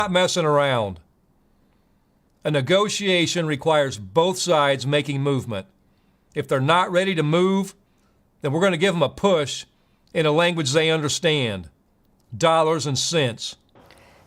Not messing around. A negotiation requires both sides making movement. If they're not ready to move, then we're going to give them a push in a language they understand. Dollars and cents.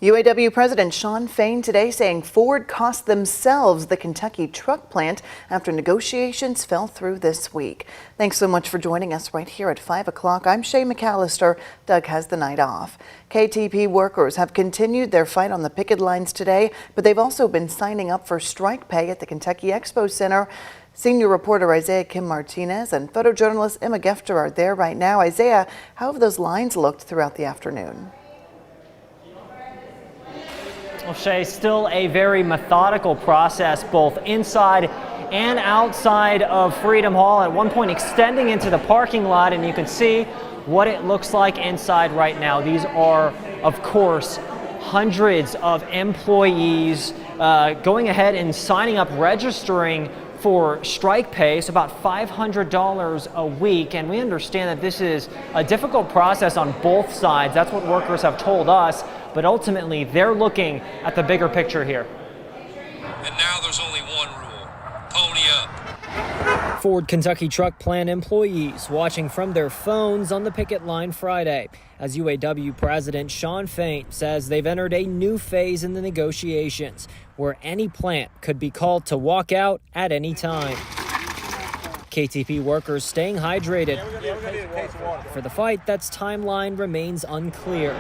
UAW President Shawn Fain today saying Ford cost themselves the Kentucky truck plant after negotiations fell through this week. Thanks so much for joining us right here at 5 o'clock. I'm Shay McAllister. Doug has the night off. KTP workers have continued their fight on the picket lines today, but they've also been signing up for strike pay at the Kentucky Expo Center. Senior reporter Isaiah Kim Martinez and photojournalist Emma Gefter are there right now. Isaiah, how have those lines looked throughout the afternoon? Well, Shay, still a very methodical process both inside and outside of Freedom Hall, at one point extending into the parking lot, and you can see what it looks like inside right now. These are, of course, hundreds of employees going ahead and signing up, registering for strike pay, so about $500 a week. And we understand that this is a difficult process on both sides. That's what workers have told us. But ultimately, they're looking at the bigger picture here. And now there's only one rule: pony up. Ford Kentucky truck plant employees watching from their phones on the picket line Friday, as UAW President Shawn Fain says they've entered a new phase in the negotiations where any plant could be called to walk out at any time. KTP workers staying hydrated. For the fight, that's timeline remains unclear.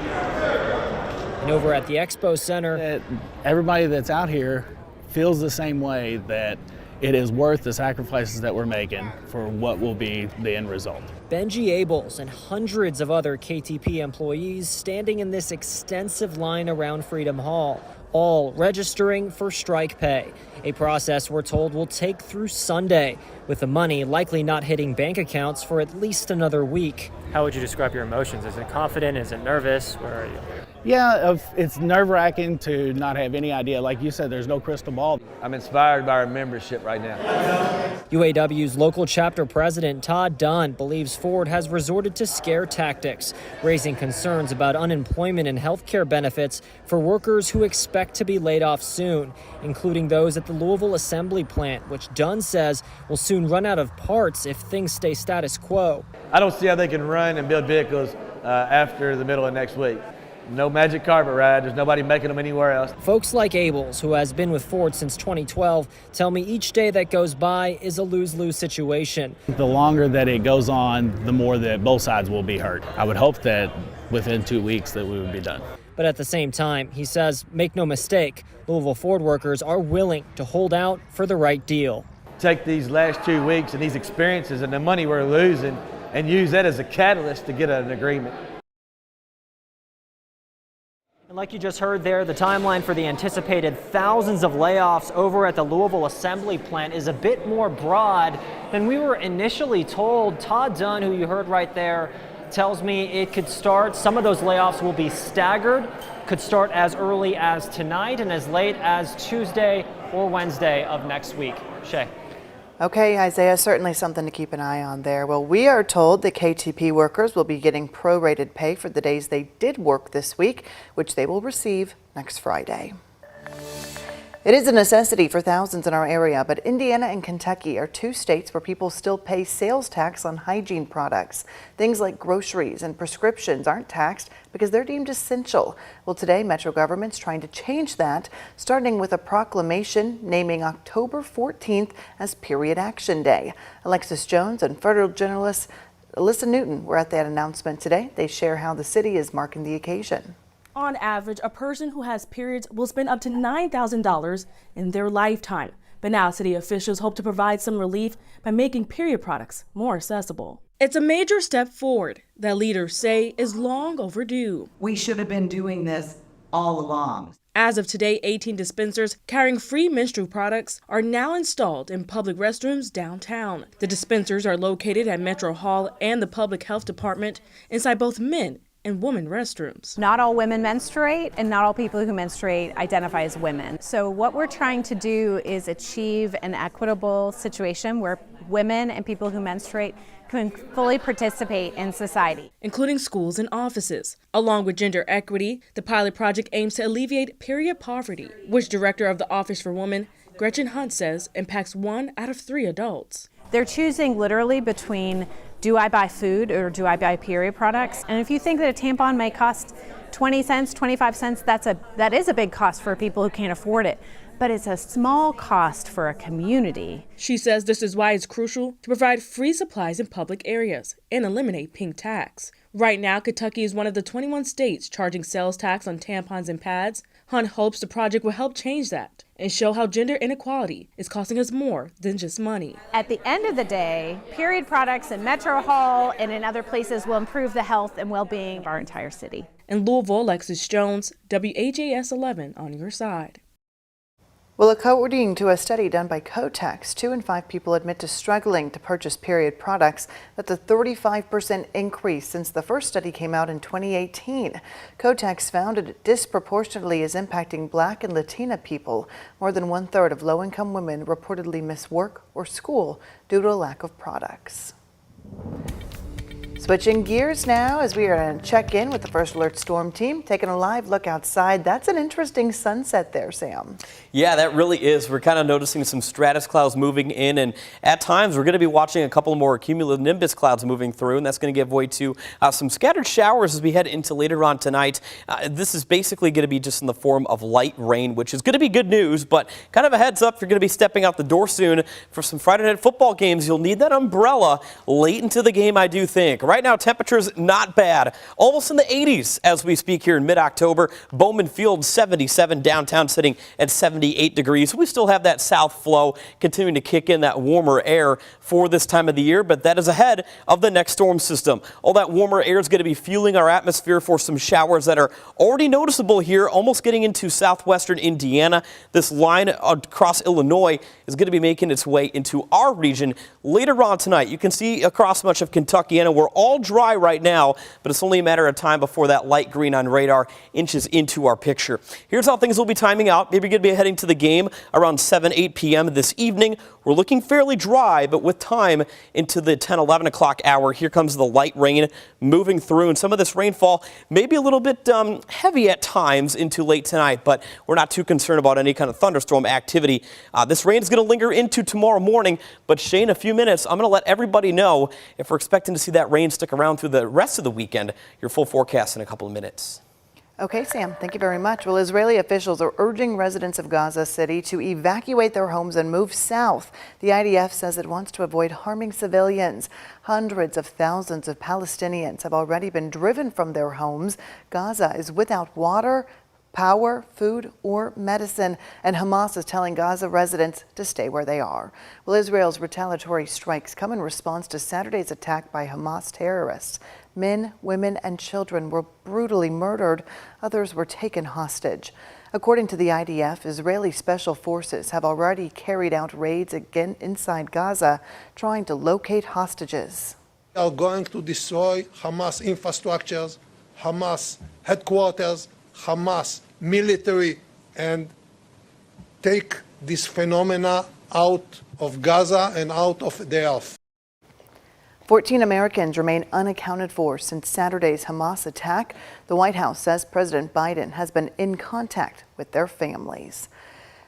And over at the Expo Center, everybody that's out here feels the same way, that it is worth the sacrifices that we're making for what will be the end result. Benji Abels and hundreds of other KTP employees standing in this extensive line around Freedom Hall, all registering for strike pay, a process we're told will take through Sunday, with the money likely not hitting bank accounts for at least another week. How would you describe your emotions? Is it confident? Is it nervous? Where are you? Yeah, it's nerve-wracking to not have any idea. Like you said, there's no crystal ball. I'm inspired by our membership right now. UAW's local chapter president Todd Dunn believes Ford has resorted to scare tactics, raising concerns about unemployment and health care benefits for workers who expect to be laid off soon, including those at the Louisville assembly plant, which Dunn says will soon run out of parts if things stay status quo. I don't see how they can run and build vehicles after the middle of next week. No magic carpet ride. There's nobody making them anywhere else. Folks like Abels, who has been with Ford since 2012, tell me each day that goes by is a lose-lose situation. The longer that it goes on, the more that both sides will be hurt. I would hope that within 2 weeks that we would be done. But at the same time, he says, make no mistake, Louisville Ford workers are willing to hold out for the right deal. Take these last 2 weeks and these experiences and the money we're losing and use that as a catalyst to get an agreement. And like you just heard there, the timeline for the anticipated thousands of layoffs over at the Louisville assembly plant is a bit more broad than we were initially told. Todd Dunn, who you heard right there, tells me it could start, some of those layoffs will be staggered, could start as early as tonight and as late as Tuesday or Wednesday of next week. Shay. Okay, Isaiah, certainly something to keep an eye on there. Well, we are told the KTP workers will be getting prorated pay for the days they did work this week, which they will receive next Friday. It is a necessity for thousands in our area, but Indiana and Kentucky are two states where people still pay sales tax on hygiene products. Things like groceries and prescriptions aren't taxed because they're deemed essential. Well, today, Metro government's trying to change that, starting with a proclamation naming October 14th as Period Action Day. Alexis Jones and photojournalist Alyssa Newton were at that announcement today. They share how the city is marking the occasion. On average, a person who has periods will spend up to $9,000 in their lifetime. But now city officials hope to provide some relief by making period products more accessible. It's a major step forward that leaders say is long overdue. We should have been doing this all along. As of today, 18 dispensers carrying free menstrual products are now installed in public restrooms downtown. The dispensers are located at Metro Hall and the Public Health Department inside both men and women restrooms. Not all women menstruate, and not all people who menstruate identify as women. So what we're trying to do is achieve an equitable situation where women and people who menstruate can fully participate in society, including schools and offices. Along with gender equity, the pilot project aims to alleviate period poverty, which Director of the Office for Women, Gretchen Hunt, says impacts 1 out of 3 adults. They're choosing literally between, do I buy food or do I buy period products? And if you think that a tampon may cost 20 cents, 25 cents, that is a big cost for people who can't afford it. But it's a small cost for a community. She says this is why it's crucial to provide free supplies in public areas and eliminate pink tax. Right now, Kentucky is one of the 21 states charging sales tax on tampons and pads. Hunt hopes the project will help change that and show how gender inequality is costing us more than just money. At the end of the day, period products in Metro Hall and in other places will improve the health and well-being of our entire city. In Louisville, Alexis Jones, WHAS11 on your side. Well, according to a study done by Kotex, 2 in 5 people admit to struggling to purchase period products. That's a 35% increase since the first study came out in 2018. Kotex found it disproportionately is impacting Black and Latina people. More than 1/3 of low-income women reportedly miss work or school due to a lack of products. Switching gears now as we are going to check in with the First Alert Storm Team, taking a live look outside. That's an interesting sunset there, Sam. Yeah, that really is. We're kind of noticing some stratus clouds moving in, and at times we're going to be watching a couple more cumulonimbus clouds moving through, and that's going to give way to some scattered showers as we head into later on tonight. This is basically going to be just in the form of light rain, which is going to be good news, but kind of a heads up, if you're going to be stepping out the door soon for some Friday night football games, you'll need that umbrella late into the game, I do think. Right now, temperatures not bad, almost in the 80s as we speak here in mid-October. Bowman Field 77, downtown sitting at 78 degrees. We still have that south flow continuing to kick in that warmer air for this time of the year, but that is ahead of the next storm system. All that warmer air is going to be fueling our atmosphere for some showers that are already noticeable here, almost getting into southwestern Indiana. This line across Illinois is going to be making its way into our region later on tonight. You can see across much of Kentucky, and we're all dry right now, but it's only a matter of time before that light green on radar inches into our picture. Here's how things will be timing out. Maybe you're going to be heading to the game around 7-8 p.m. this evening. We're looking fairly dry, but with time into the 10-11 o'clock hour, here comes the light rain moving through, and some of this rainfall may be a little bit heavy at times into late tonight, but we're not too concerned about any kind of thunderstorm activity. This rain is going to linger into tomorrow morning, but Shane, a few minutes, I'm going to let everybody know if we're expecting to see that rain stick around through the rest of the weekend. Your full forecast in a couple of minutes. Okay, Sam, thank you very much. Well, Israeli officials are urging residents of Gaza City to evacuate their homes and move south. The IDF says it wants to avoid harming civilians. Hundreds of thousands of Palestinians have already been driven from their homes. Gaza is without water, power, food, or medicine, and Hamas is telling Gaza residents to stay where they are. Well, Israel's retaliatory strikes come in response to Saturday's attack by Hamas terrorists. Men, women, and children were brutally murdered. Others were taken hostage. According to the IDF, Israeli special forces have already carried out raids again inside Gaza, trying to locate hostages. We are going to destroy Hamas infrastructures, Hamas headquarters, Hamas military, and take this phenomena out of Gaza and out of thereof. 14 Americans remain unaccounted for since Saturday's Hamas attack. The White House says President Biden has been in contact with their families.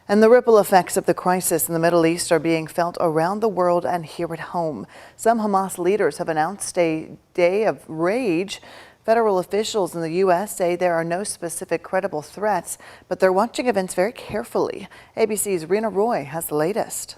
And the ripple effects of the crisis in the Middle East are being felt around the world and here at home. Some Hamas leaders have announced a day of rage. Federal officials in the U.S. say there are no specific credible threats, but they're watching events very carefully. ABC's Rena Roy has the latest.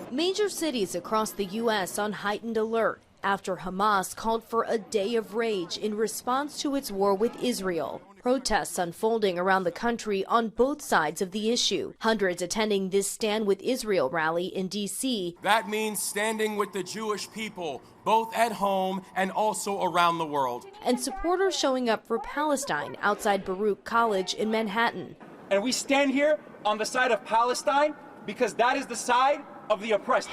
Major cities across the U.S. on heightened alert after Hamas called for a day of rage in response to its war with Israel. Protests unfolding around the country on both sides of the issue. Hundreds attending this Stand with Israel rally in D.C. That means standing with the Jewish people, both at home and also around the world. And supporters showing up for Palestine outside Baruch College in Manhattan. And we stand here on the side of Palestine because that is the side of the oppressed.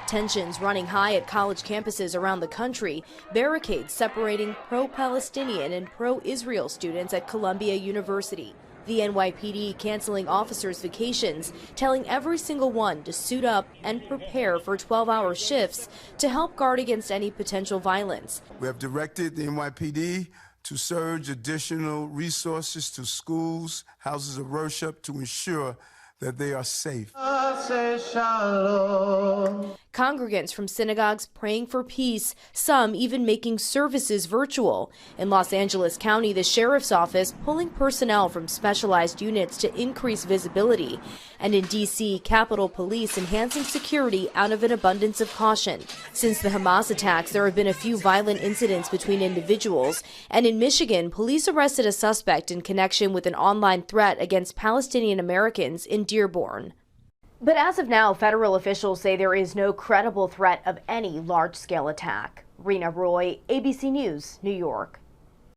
Tensions running high at college campuses around the country, barricades separating pro-Palestinian and pro-Israel students at Columbia University. The NYPD canceling officers' vacations, telling every single one to suit up and prepare for 12-hour shifts to help guard against any potential violence. We have directed the NYPD to surge additional resources to schools, houses of worship to ensure that they are safe. Congregants from synagogues praying for peace, some even making services virtual. In Los Angeles County, the sheriff's office pulling personnel from specialized units to increase visibility. And in D.C., Capitol Police enhancing security out of an abundance of caution. Since the Hamas attacks, there have been a few violent incidents between individuals. And in Michigan, police arrested a suspect in connection with an online threat against Palestinian Americans in Dearborn. But as of now, federal officials say there is no credible threat of any large-scale attack. Rena Roy, ABC News, New York.